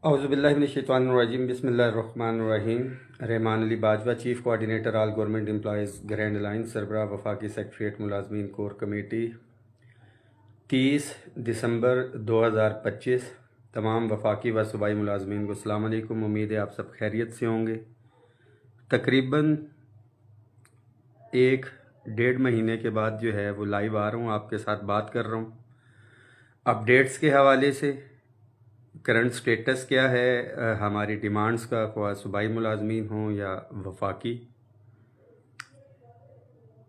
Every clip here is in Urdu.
اعوذ باللہ من الشیطان الرجیم بسم اللہ الرحمن الرحیم۔ Rehman Ali Bajwa, chief coordinator all government employees grand alliance, سربراہ وفاقی سیکریٹریٹ ملازمین کور کمیٹی، 30 دسمبر 2025۔ تمام وفاقی و صوبائی ملازمین کو السلام علیکم۔ امید ہے آپ سب خیریت سے ہوں گے۔ تقریباً 1 ڈیڑھ مہینے کے بعد جو ہے وہ لائیو آ رہا ہوں، آپ کے ساتھ بات کر رہا ہوں اپڈیٹس کے حوالے سے۔ کرنٹ سٹیٹس کیا ہے ہماری ڈیمانڈز کا، خواہ صوبائی ملازمین ہوں یا وفاقی۔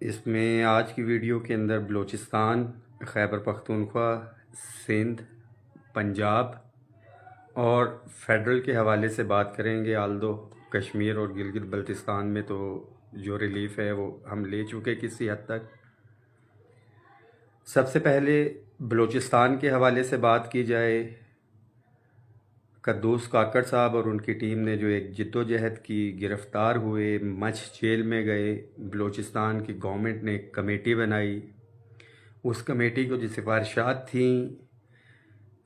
اس میں آج کی ویڈیو کے اندر بلوچستان، خیبر پختونخوا، سندھ، پنجاب اور فیڈرل کے حوالے سے بات کریں گے۔ آلدو کشمیر اور گلگت بلتستان میں تو جو ریلیف ہے وہ ہم لے چکے کسی حد تک۔ سب سے پہلے بلوچستان کے حوالے سے بات کی جائے، قدوس کاکڑ صاحب اور ان کی ٹیم نے جو ایک جد و جہد کی، گرفتار ہوئے، مچھ جیل میں گئے۔ بلوچستان کی گورنمنٹ نے ایک کمیٹی بنائی، اس کمیٹی کو جو سفارشات تھیں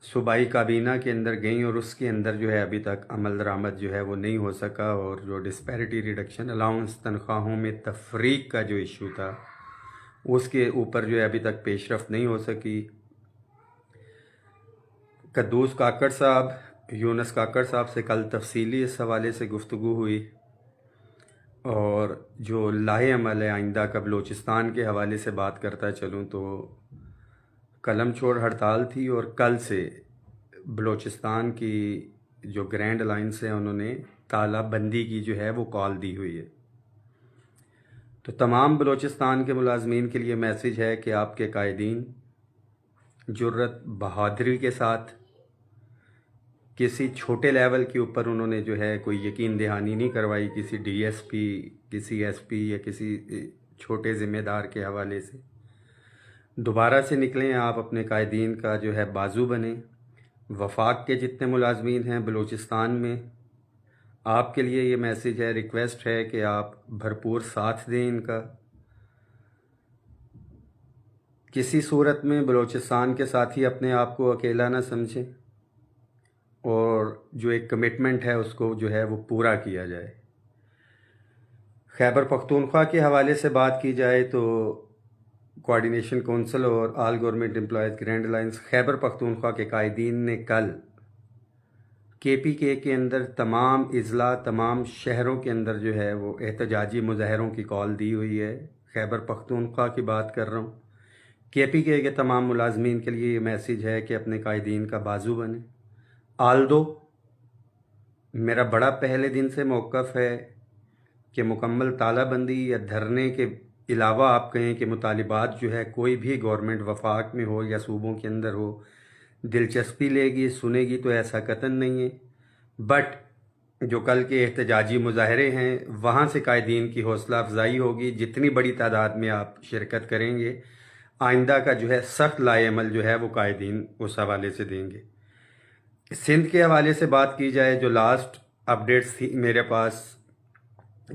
صوبائی کابینہ کے اندر گئیں، اور اس کے اندر جو ہے ابھی تک عمل درآمد جو ہے وہ نہیں ہو سکا، اور جو ڈسپیرٹی ریڈکشن الاؤنس، تنخواہوں میں تفریق کا جو ایشو تھا، اس کے اوپر جو ہے ابھی تک پیش رفت نہیں ہو سکی۔ قدوس کاکڑ صاحب، یونس کاکڑ صاحب سے کل تفصیلی اس حوالے سے گفتگو ہوئی، اور جو لاہے عمل ہے آئندہ کا بلوچستان کے حوالے سے بات کرتا چلوں تو قلم چھوڑ ہڑتال تھی، اور کل سے بلوچستان کی جو گرینڈ الائنس ہے انہوں نے تالہ بندی کی جو ہے وہ کال دی ہوئی ہے۔ تو تمام بلوچستان کے ملازمین کے لیے میسیج ہے کہ آپ کے قائدین جرت بہادری کے ساتھ، کسی چھوٹے لیول کے اوپر انہوں نے جو ہے کوئی یقین دہانی نہیں کروائی، کسی ڈی ایس پی، کسی ایس پی یا کسی چھوٹے ذمہ دار کے حوالے سے۔ دوبارہ سے نکلیں، آپ اپنے قائدین کا جو ہے بازو بنیں۔ وفاق کے جتنے ملازمین ہیں بلوچستان میں، آپ کے لیے یہ میسیج ہے، ریکویسٹ ہے کہ آپ بھرپور ساتھ دیں ان کا۔ کسی صورت میں بلوچستان کے ساتھی اپنے آپ کو اکیلا نہ سمجھیں، اور جو ایک کمٹمنٹ ہے اس کو جو ہے وہ پورا کیا جائے۔ خیبر پختونخوا کے حوالے سے بات کی جائے تو کوآرڈینیشن کونسل اور all government employees grand alliance Khyber Pakhtunkhwa کے قائدین نے کل کے اندر تمام اضلاع، تمام شہروں کے اندر جو ہے وہ احتجاجی مظاہروں کی کال دی ہوئی ہے۔ خیبر پختونخوا کی بات کر رہا ہوں۔ کے تمام ملازمین کے لیے یہ میسیج ہے کہ اپنے قائدین کا بازو بنیں۔ آلدو میرا بڑا پہلے دن سے موقف ہے کہ مکمل تالہ بندی یا دھرنے کے علاوہ آپ کہیں کہ مطالبات جو ہے کوئی بھی گورنمنٹ وفاق میں ہو یا صوبوں کے اندر ہو دلچسپی لے گی، سنے گی، تو ایسا قطعاً نہیں ہے۔ بٹ جو کل کے احتجاجی مظاہرے ہیں وہاں سے قائدین کی حوصلہ افزائی ہوگی۔ جتنی بڑی تعداد میں آپ شرکت کریں گے، آئندہ کا جو ہے سخت لائے عمل جو ہے وہ قائدین اس حوالے سے دیں گے۔ سندھ کے حوالے سے بات کی جائے، جو لاسٹ اپڈیٹس تھی میرے پاس،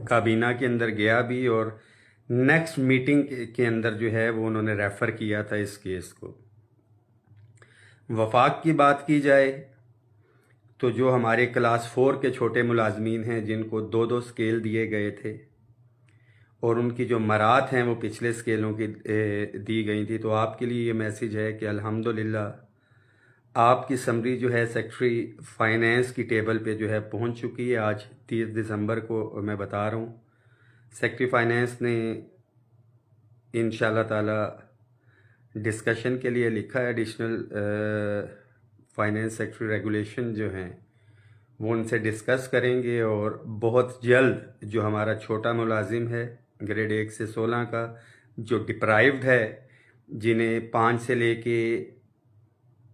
کابینہ کے اندر گیا بھی، اور نیکسٹ میٹنگ کے اندر جو ہے وہ انہوں نے ریفر کیا تھا اس کیس کو۔ وفاق کی بات کی جائے تو جو ہمارے کلاس 4 کے چھوٹے ملازمین ہیں جن کو 2 سکیل دیے گئے تھے، اور ان کی جو مرات ہیں وہ پچھلے سکیلوں کی دی گئی تھی، تو آپ کے لیے یہ میسیج ہے کہ الحمدللہ آپ کی سمری جو ہے سیکٹری فائنینس کی ٹیبل پہ جو ہے پہنچ چکی ہے۔ آج 30 دسمبر کو میں بتا رہا ہوں، سیکٹری فائنینس نے انشاءاللہ تعالی ڈسکشن کے لیے لکھا ہے۔ ایڈیشنل فائنینس سیکٹری ریگولیشن جو ہیں وہ ان سے ڈسکس کریں گے، اور بہت جلد جو ہمارا چھوٹا ملازم ہے گریڈ 1 سے 16 کا، جو ڈپرائیوڈ ہے، جنہیں 5 سے لے کے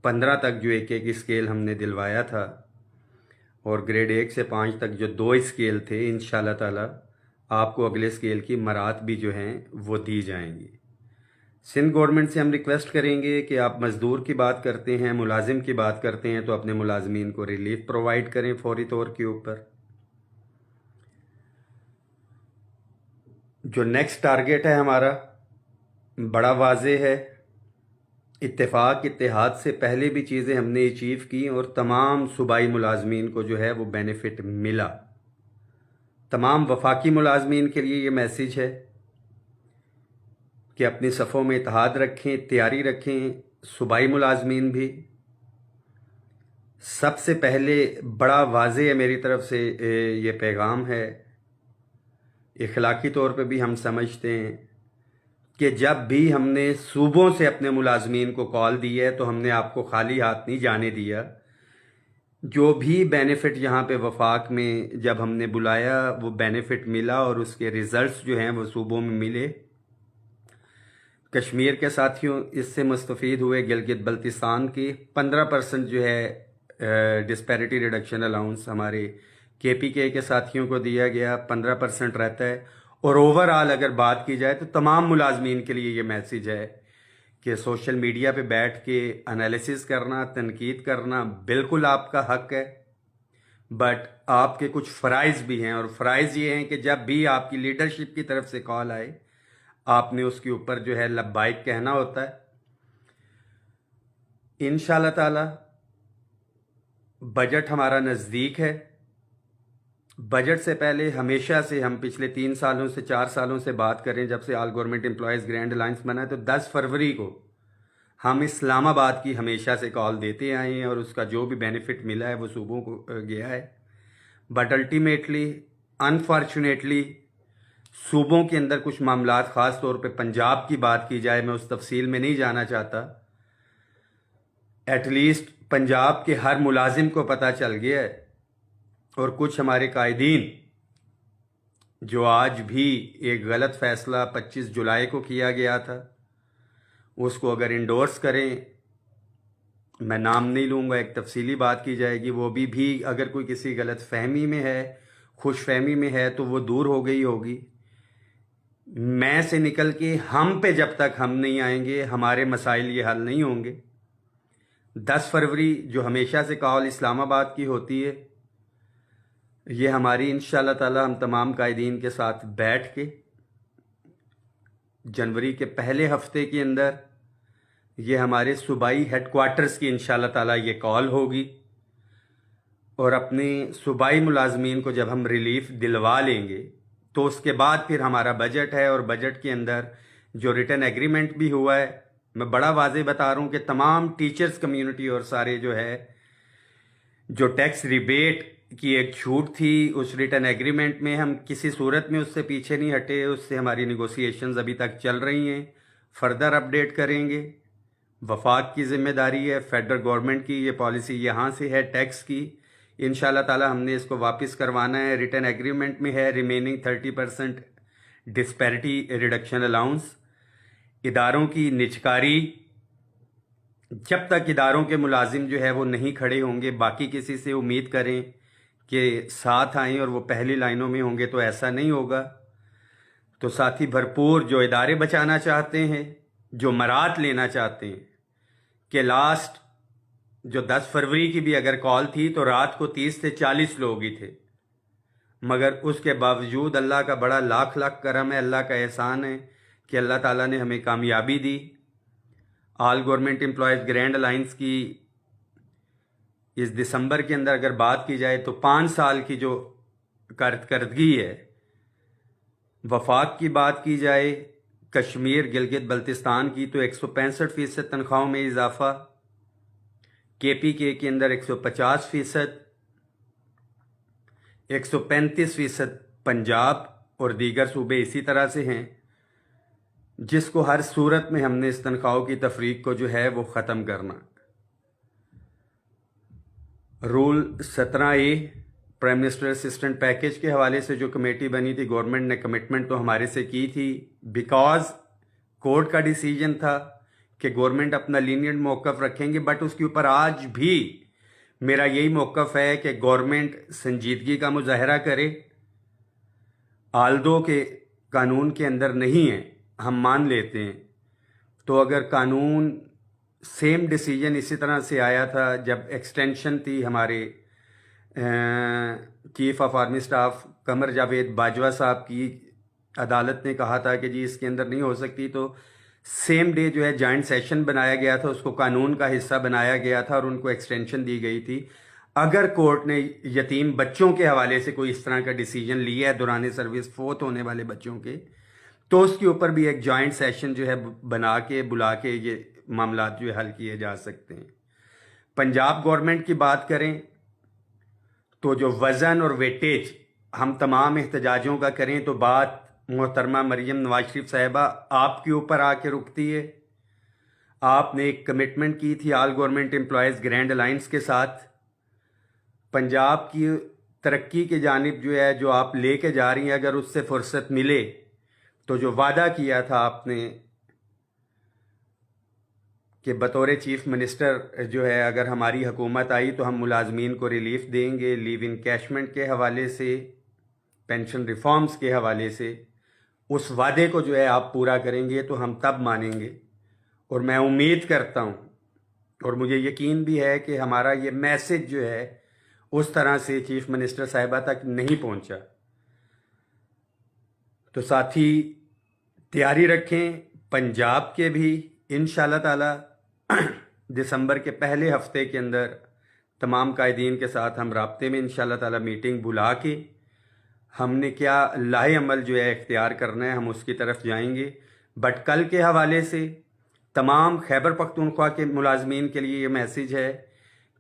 15 تک جو ایک اسکیل ہم نے دلوایا تھا، اور گریڈ 1 سے 5 تک جو 2 اسکیل تھے، انشاءاللہ تعالی آپ کو اگلے اسکیل کی مرات بھی جو ہیں وہ دی جائیں گی۔ سندھ گورنمنٹ سے ہم ریکویسٹ کریں گے کہ آپ مزدور کی بات کرتے ہیں، ملازم کی بات کرتے ہیں، تو اپنے ملازمین کو ریلیف پرووائڈ کریں فوری طور کے اوپر۔ جو نیکسٹ ٹارگیٹ ہے ہمارا بڑا واضح ہے، اتفاق اتحاد سے پہلے بھی چیزیں ہم نے اچیو کی اور تمام صوبائی ملازمین کو جو ہے وہ بینیفٹ ملا۔ تمام وفاقی ملازمین کے لیے یہ میسیج ہے کہ اپنی صفوں میں اتحاد رکھیں، تیاری رکھیں، صوبائی ملازمین بھی۔ سب سے پہلے بڑا واضح ہے میری طرف سے یہ پیغام ہے، اخلاقی طور پہ بھی ہم سمجھتے ہیں کہ جب بھی ہم نے صوبوں سے اپنے ملازمین کو کال دی ہے تو ہم نے آپ کو خالی ہاتھ نہیں جانے دیا۔ جو بھی بینیفٹ یہاں پہ وفاق میں جب ہم نے بلایا وہ بینیفٹ ملا اور اس کے ریزلٹس جو ہیں وہ صوبوں میں ملے۔ کشمیر کے ساتھیوں اس سے مستفید ہوئے، گلگت بلتستان کی 15% جو ہے ڈسپیرٹی ریڈکشن الاؤنس ہمارے KPK کے ساتھیوں کو دیا گیا، 15% رہتا ہے۔ اور اوورآل اگر بات کی جائے تو تمام ملازمین کے لیے یہ میسیج ہے کہ سوشل میڈیا پہ بیٹھ کے انالیسس کرنا، تنقید کرنا بالکل آپ کا حق ہے، بٹ آپ کے کچھ فرائض بھی ہیں، اور فرائض یہ ہیں کہ جب بھی آپ کی لیڈرشپ کی طرف سے کال آئے آپ نے اس کے اوپر جو ہے لبیک کہنا ہوتا ہے۔ انشاءاللہ تعالی بجٹ ہمارا نزدیک ہے۔ بجٹ سے پہلے ہمیشہ سے ہم پچھلے 3 سالوں سے 4 سالوں سے بات کریں، جب سے آل گورنمنٹ امپلائیز گرینڈ الائنس بنا ہے تو 10 فروری کو ہم اسلام آباد کی ہمیشہ سے کال دیتے آئے ہیں، اور اس کا جو بھی بینیفٹ ملا ہے وہ صوبوں کو گیا ہے۔ بٹ الٹیمیٹلی انفارچونیٹلی صوبوں کے اندر کچھ معاملات، خاص طور پہ پنجاب کی بات کی جائے، میں اس تفصیل میں نہیں جانا چاہتا، ایٹ لیسٹ پنجاب کے ہر ملازم کو پتہ چل گیا ہے، اور کچھ ہمارے قائدین جو آج بھی ایک غلط فیصلہ 25 جولائی کو کیا گیا تھا اس کو اگر انڈورس کریں، میں نام نہیں لوں گا، ایک تفصیلی بات کی جائے گی، وہ بھی اگر کوئی کسی غلط فہمی میں ہے، خوش فہمی میں ہے تو وہ دور ہو گئی ہوگی۔ میں سے نکل کے ہم پہ جب تک ہم نہیں آئیں گے ہمارے مسائل یہ حل نہیں ہوں گے۔ 10 فروری جو ہمیشہ سے کال اسلام آباد کی ہوتی ہے، یہ ہماری انشاءاللہ تعالی ہم تمام قائدین کے ساتھ بیٹھ کے جنوری کے پہلے ہفتے کے اندر یہ ہمارے صوبائی ہیڈ کوارٹرز کی انشاءاللہ تعالی یہ کال ہوگی، اور اپنے صوبائی ملازمین کو جب ہم ریلیف دلوا لیں گے تو اس کے بعد پھر ہمارا بجٹ ہے، اور بجٹ کے اندر جو ریٹن ایگریمنٹ بھی ہوا ہے، میں بڑا واضح بتا رہا ہوں کہ تمام ٹیچرز کمیونٹی اور سارے جو ہے جو ٹیکس ریبیٹ کی ایک چھوٹ تھی اس ریٹن ایگریمنٹ میں ہم کسی صورت میں اس سے پیچھے نہیں ہٹے، اس سے ہماری نیگوسیشنز ابھی تک چل رہی ہیں، فردر اپڈیٹ کریں گے۔ وفاق کی ذمہ داری ہے، فیڈرل گورنمنٹ کی یہ پالیسی یہاں سے ہے ٹیکس کی، انشاءاللہ تعالی ہم نے اس کو واپس کروانا ہے۔ ریٹن ایگریمنٹ میں ہے ریمیننگ 30% ڈسپیرٹی ریڈکشن الاؤنس۔ اداروں کی نجکاری، جب تک اداروں کے ملازم جو ہے وہ نہیں کھڑے ہوں گے، باقی کسی سے امید کریں کہ ساتھ آئیں اور وہ پہلی لائنوں میں ہوں گے تو ایسا نہیں ہوگا۔ تو ساتھی بھرپور جو ادارے بچانا چاہتے ہیں، جو مراد لینا چاہتے ہیں، کہ لاسٹ جو 10 فروری کی بھی اگر کال تھی تو رات کو 30 سے 40 لوگ ہی تھے، مگر اس کے باوجود اللہ کا بڑا لاکھ لاکھ کرم ہے، اللہ کا احسان ہے کہ اللہ تعالیٰ نے ہمیں کامیابی دی۔ All government employees grand alliance کی اس دسمبر کے اندر اگر بات کی جائے تو 5 سال کی جو کارکردگی ہے، وفاق کی بات کی جائے کشمیر گلگت بلتستان کی تو 165% تنخواہوں میں اضافہ، KPK کے اندر 150%، 135% پنجاب اور دیگر صوبے اسی طرح سے ہیں، جس کو ہر صورت میں ہم نے اس تنخواہوں کی تفریق کو جو ہے وہ ختم کرنا۔ Rule 17A prime minister assistant package کے حوالے سے جو کمیٹی بنی تھی، گورنمنٹ نے کمٹمنٹ تو ہمارے سے کی تھی، بیکاز کورٹ کا ڈیسیجن تھا کہ گورنمنٹ اپنا لینینٹ موقف رکھیں گے، بٹ اس کے اوپر آج بھی میرا یہی موقف ہے کہ گورنمنٹ سنجیدگی کا مظاہرہ کرے۔ آلدو کے قانون کے اندر نہیں ہے، ہم مان لیتے ہیں، تو اگر قانون سیم ڈیسیجن اسی طرح سے آیا تھا جب ایکسٹینشن تھی، ہمارے chief of army staff Qamar Javed Bajwa صاحب کی، عدالت نے کہا تھا کہ جی اس کے اندر نہیں ہو سکتی، تو سیم ڈے جو ہے جوائنٹ سیشن بنایا گیا تھا، اس کو قانون کا حصہ بنایا گیا تھا اور ان کو ایکسٹینشن دی گئی تھی۔ اگر کورٹ نے یتیم بچوں کے حوالے سے کوئی اس طرح کا ڈیسیجن لیا ہے دوران سروس فوت ہونے والے بچوں کے، تو اس کے اوپر بھی ایک جوائنٹ سیشن جو ہے بلا کے یہ معاملات جو ہے حل کیے جا سکتے ہیں۔ پنجاب گورنمنٹ کی بات کریں تو جو وزن اور ویٹیج ہم تمام احتجاجوں کا کریں تو بات محترمہ مریم نواز شریف صاحبہ آپ کے اوپر آ کے رکتی ہے۔ آپ نے ایک کمٹمنٹ کی تھی آل گورنمنٹ امپلائیز گرینڈ الائنس کے ساتھ، پنجاب کی ترقی کی جانب جو ہے جو آپ لے کے جا رہی ہیں، اگر اس سے فرصت ملے تو جو وعدہ کیا تھا آپ نے کہ بطور چیف منسٹر جو ہے اگر ہماری حکومت آئی تو ہم ملازمین کو ریلیف دیں گے، لیو انکیشمنٹ کے حوالے سے، پینشن ریفارمز کے حوالے سے، اس وعدے کو جو ہے آپ پورا کریں گے تو ہم تب مانیں گے۔ اور میں امید کرتا ہوں اور مجھے یقین بھی ہے کہ ہمارا یہ میسج جو ہے اس طرح سے چیف منسٹر صاحبہ تک نہیں پہنچا۔ تو ساتھی تیاری رکھیں، پنجاب کے بھی انشاءاللہ تعالی دسمبر کے پہلے ہفتے کے اندر تمام قائدین کے ساتھ ہم رابطے میں انشاءاللہ تعالی میٹنگ بلا کے ہم نے کیا لاہے عمل جو ہے اختیار کرنا ہے ہم اس کی طرف جائیں گے۔ بٹ کل کے حوالے سے تمام خیبر پختونخوا کے ملازمین کے لیے یہ میسیج ہے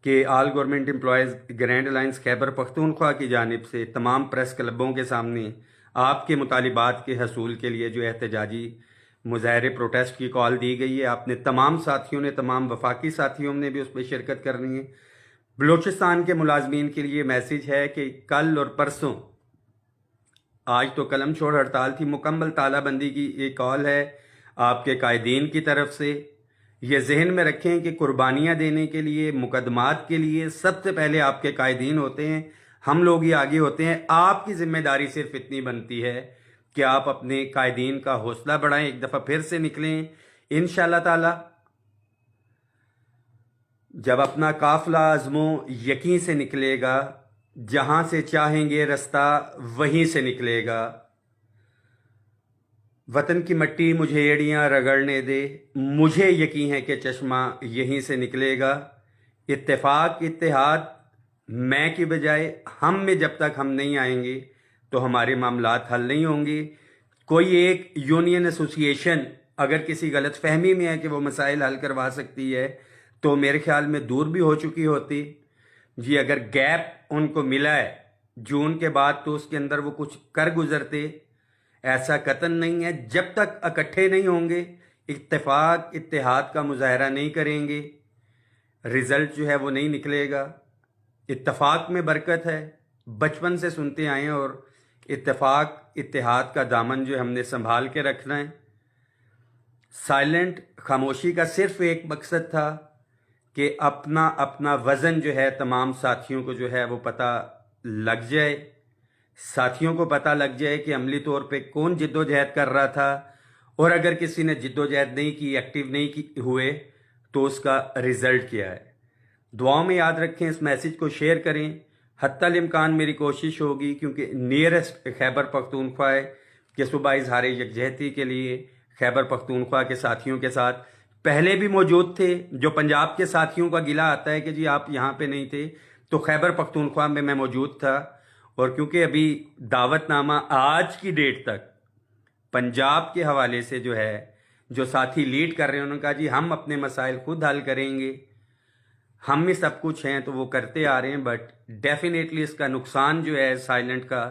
کہ all government employees grand alliance Khyber Pakhtunkhwa کی جانب سے تمام پریس کلبوں کے سامنے آپ کے مطالبات کے حصول کے لیے جو احتجاجی مظاہرے پروٹیسٹ کی کال دی گئی ہے۔ آپ نے تمام ساتھیوں نے، تمام وفاقی ساتھیوں نے بھی اس پہ شرکت کرنی ہے۔ بلوچستان کے ملازمین کے لیے میسیج ہے کہ کل اور پرسوں، آج تو قلم چھوڑ ہڑتال تھی، مکمل تالہ بندی کی یہ کال ہے آپ کے قائدین کی طرف سے۔ یہ ذہن میں رکھیں کہ قربانیاں دینے کے لیے، مقدمات کے لیے سب سے پہلے آپ کے قائدین ہوتے ہیں، ہم لوگ ہی آگے ہوتے ہیں۔ آپ کی ذمہ داری صرف اتنی بنتی ہے کہ آپ اپنے قائدین کا حوصلہ بڑھائیں، ایک دفعہ پھر سے نکلیں انشاءاللہ تعالی۔ جب اپنا قافلہ عزم و یقین سے نکلے گا، جہاں سے چاہیں گے رستہ وہیں سے نکلے گا۔ وطن کی مٹی مجھے ایڑیاں رگڑنے دے، مجھے یقین ہے کہ چشمہ یہیں سے نکلے گا۔ اتفاق، اتحاد، میں کی بجائے ہم میں جب تک ہم نہیں آئیں گے تو ہمارے معاملات حل نہیں ہوں گے۔ کوئی ایک یونین ایسوسی ایشن اگر کسی غلط فہمی میں ہے کہ وہ مسائل حل کروا سکتی ہے تو میرے خیال میں دور بھی ہو چکی ہوتی۔ جی اگر گیپ ان کو ملا ہے جون کے بعد تو اس کے اندر وہ کچھ کر گزرتے، ایسا قطعاً نہیں ہے۔ جب تک اکٹھے نہیں ہوں گے، اتفاق اتحاد کا مظاہرہ نہیں کریں گے، رزلٹ جو ہے وہ نہیں نکلے گا۔ اتفاق میں برکت ہے، بچپن سے سنتے آئے ہیں، اور اتفاق اتحاد کا دامن جو ہم نے سنبھال کے رکھنا ہے۔ سائلنٹ خاموشی کا صرف ایک مقصد تھا کہ اپنا وزن جو ہے تمام ساتھیوں کو جو ہے وہ پتہ لگ جائے، ساتھیوں کو پتہ لگ جائے کہ عملی طور پہ کون جد و جہد کر رہا تھا، اور اگر کسی نے جد و جہد نہیں کی، ایکٹیو نہیں ہوئے، تو اس کا رزلٹ کیا ہے۔ دعاؤں میں یاد رکھیں، اس میسیج کو شیئر کریں۔ حتی الامکان میری کوشش ہوگی، کیونکہ نیئرسٹ خیبر پختونخوا ہے، کہ صبح اظہار یکجہتی کے لیے خیبر پختونخوا کے ساتھیوں کے ساتھ پہلے بھی موجود تھے۔ جو پنجاب کے ساتھیوں کا گلہ آتا ہے کہ جی آپ یہاں پہ نہیں تھے، تو خیبر پختونخوا میں موجود تھا، اور کیونکہ ابھی دعوت نامہ آج کی ڈیٹ تک پنجاب کے حوالے سے جو ہے جو ساتھی لیڈ کر رہے ہیں، انہوں نے کہا جی ہم اپنے مسائل خود حل کریں گے، ہم میں سب کچھ ہیں، تو وہ کرتے آ رہے ہیں۔ بٹ ڈیفینیٹلی اس کا نقصان جو ہے سائلنٹ کا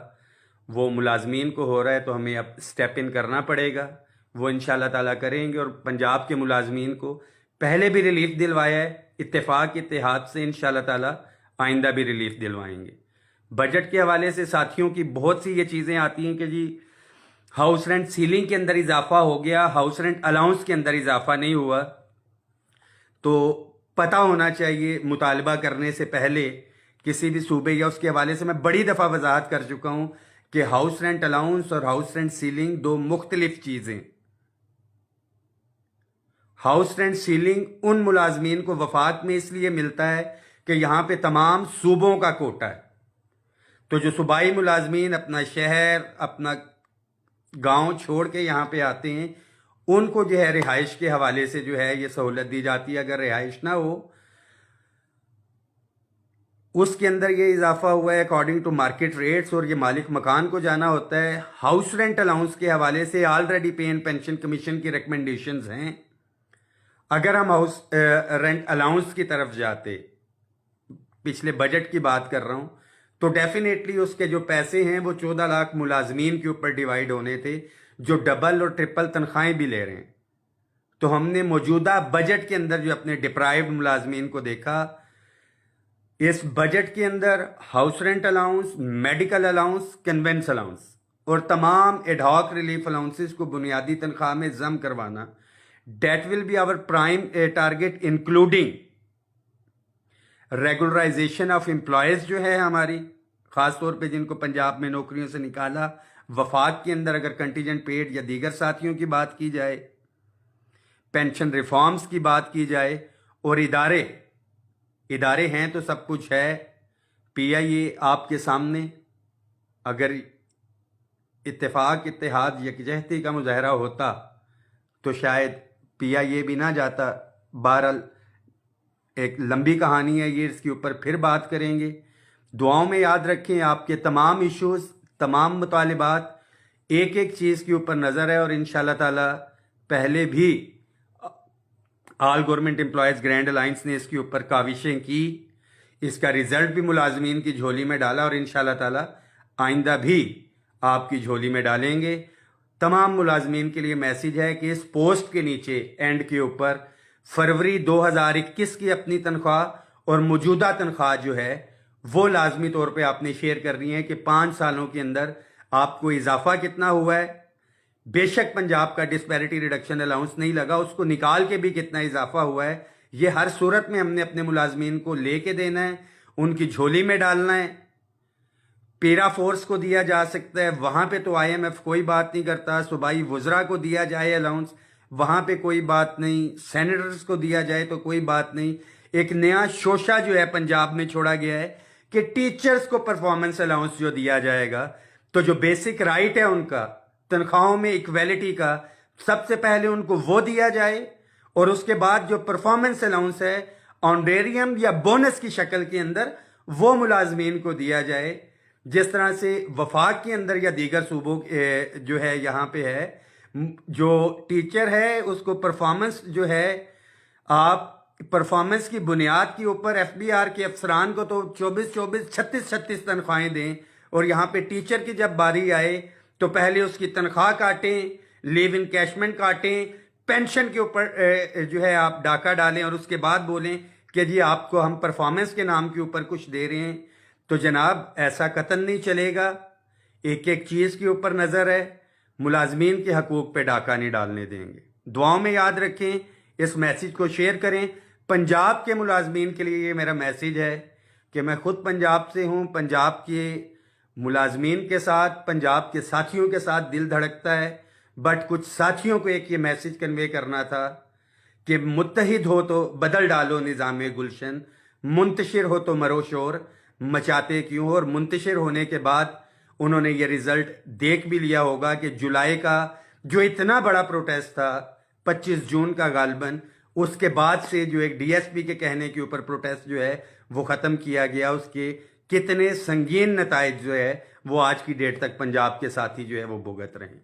وہ ملازمین کو ہو رہا ہے، تو ہمیں اب سٹیپ ان کرنا پڑے گا، وہ انشاءاللہ تعالیٰ کریں گے۔ اور پنجاب کے ملازمین کو پہلے بھی ریلیف دلوایا ہے، اتفاق اتحاد سے انشاءاللہ تعالیٰ آئندہ بھی ریلیف دلوائیں گے۔ بجٹ کے حوالے سے ساتھیوں کی بہت سی یہ چیزیں آتی ہیں کہ جی ہاؤس رینٹ سیلنگ کے اندر اضافہ ہو گیا، ہاؤس رینٹ الاؤنس کے اندر اضافہ نہیں ہوا۔ تو پتہ ہونا چاہیے مطالبہ کرنے سے پہلے کسی بھی صوبے یا اس کے حوالے سے میں بڑی دفعہ وضاحت کر چکا ہوں کہ ہاؤس رینٹ الاؤنس اور ہاؤس رینٹ سیلنگ دو مختلف چیزیں۔ ہاؤس رینٹ سیلنگ ان ملازمین کو وفاق میں اس لیے ملتا ہے کہ یہاں پہ تمام صوبوں کا کوٹہ ہے، تو جو صوبائی ملازمین اپنا شہر، اپنا گاؤں چھوڑ کے یہاں پہ آتے ہیں، ان کو جو ہے رہائش کے حوالے سے جو ہے یہ سہولت دی جاتی ہے. اگر رہائش نہ ہو اس کے اندر یہ اضافہ ہوا ہے اکارڈنگ ٹو مارکیٹ ریٹس, اور یہ مالک مکان کو جانا ہوتا ہے. ہاؤس رینٹ الاؤنس کے حوالے سے already pay and pension commission کی ریکمنڈیشنز ہیں. اگر ہم ہاؤس رینٹ الاؤنس کی طرف جاتے, پچھلے بجٹ کی بات کر رہا ہوں, تو ڈیفینیٹلی اس کے جو پیسے ہیں وہ 14 لاکھ ملازمین کے اوپر ڈیوائیڈ ہونے تھے جو ڈبل اور ٹرپل تنخواہیں بھی لے رہے ہیں. تو ہم نے موجودہ بجٹ کے اندر جو اپنے ڈپرائیوڈ ملازمین کو دیکھا, اس بجٹ کے اندر house rent allowance, medical allowance, conveyance allowance اور تمام ایڈ ہاک ریلیف الاؤنسز کو بنیادی تنخواہ میں ضم کروانا, that will be our prime target, including regularisation of employees جو ہے ہماری, خاص طور پہ جن کو پنجاب میں نوکریوں سے نکالا. وفاق کے اندر اگر کنٹیجنٹ پیڈ یا دیگر ساتھیوں کی بات کی جائے, پینشن ریفارمز کی بات کی جائے, اور ادارے ہیں تو سب کچھ ہے. پی آئی اے آپ کے سامنے, اگر اتفاق, اتحاد, یکجہتی کا مظاہرہ ہوتا تو شاید پی آئی اے بھی نہ جاتا. بہرحال ایک لمبی کہانی ہے یہ, اس کے اوپر پھر بات کریں گے. دعاؤں میں یاد رکھیں آپ کے تمام ایشوز, تمام مطالبات, ایک ایک چیز کے اوپر نظر ہے, اور انشاءاللہ تعالی پہلے بھی آل گورنمنٹ امپلائیز گرینڈ الائنس نے اس کے اوپر کاوشیں کی, اس کا رزلٹ بھی ملازمین کی جھولی میں ڈالا, اور انشاءاللہ تعالی آئندہ بھی آپ کی جھولی میں ڈالیں گے. تمام ملازمین کے لیے میسیج ہے کہ اس پوسٹ کے نیچے اینڈ کے اوپر فروری 2021 کی اپنی تنخواہ اور موجودہ تنخواہ جو ہے وہ لازمی طور پہ آپ نے شیئر کرنی ہے کہ 5 سالوں کے اندر آپ کو اضافہ کتنا ہوا ہے. بے شک پنجاب کا ڈسپیرٹی ریڈکشن الاؤنس نہیں لگا, اس کو نکال کے بھی کتنا اضافہ ہوا ہے, یہ ہر صورت میں ہم نے اپنے ملازمین کو لے کے دینا ہے, ان کی جھولی میں ڈالنا ہے. پیرا فورس کو دیا جا سکتا ہے, وہاں پہ تو آئی ایم ایف کوئی بات نہیں کرتا. صوبائی وزراء کو دیا جائے الاؤنس, وہاں پہ کوئی بات نہیں. سینیٹرز کو دیا جائے تو کوئی بات نہیں. ایک نیا شوشہ جو ہے پنجاب میں چھوڑا گیا ہے کہ ٹیچرز کو پرفارمنس الاؤنس جو دیا جائے گا, تو جو بیسک رائٹ ہے ان کا تنخواہوں میں ایکویلٹی کا, سب سے پہلے ان کو وہ دیا جائے, اور اس کے بعد جو پرفارمنس الاؤنس ہے آنریریم یا بونس کی شکل کے اندر وہ ملازمین کو دیا جائے. جس طرح سے وفاق کے اندر یا دیگر صوبوں جو ہے یہاں پہ ہے, جو ٹیچر ہے اس کو پرفارمنس جو ہے, آپ پرفارمنس کی بنیاد کے اوپر ایف بی آر کے افسران کو تو 24 36 تنخواہیں دیں, اور یہاں پہ ٹیچر کی جب باری آئے تو پہلے اس کی تنخواہ کاٹیں, لیو انکیشمنٹ کاٹیں, پینشن کے اوپر جو ہے آپ ڈاکہ ڈالیں, اور اس کے بعد بولیں کہ جی آپ کو ہم پرفارمنس کے نام کے اوپر کچھ دے رہے ہیں. تو جناب ایسا قطعاً نہیں چلے گا. ایک ایک چیز کے اوپر نظر ہے, ملازمین کے حقوق پہ ڈاکہ نہیں ڈالنے دیں گے. دعاؤں میں یاد رکھیں, اس میسیج کو شیئر کریں. پنجاب کے ملازمین کے لیے یہ میرا میسیج ہے کہ میں خود پنجاب سے ہوں, پنجاب کے ملازمین کے ساتھ, پنجاب کے ساتھیوں کے ساتھ دل دھڑکتا ہے, بٹ کچھ ساتھیوں کو ایک یہ میسیج کنوے کرنا تھا کہ متحد ہو تو بدل ڈالو نظام گلشن, منتشر ہو تو مرو شور, مچاتے کیوں. اور منتشر ہونے کے بعد انہوں نے یہ رزلٹ دیکھ بھی لیا ہوگا کہ جولائی کا جو اتنا بڑا پروٹیسٹ تھا 25 جون کا غالباً, اس کے بعد سے جو ایک ڈی ایس پی کے کہنے کے اوپر پروٹیسٹ جو ہے وہ ختم کیا گیا, اس کے کتنے سنگین نتائج جو ہے وہ آج کی ڈیٹ تک پنجاب کے ساتھی جو ہے وہ بھگت رہے ہیں.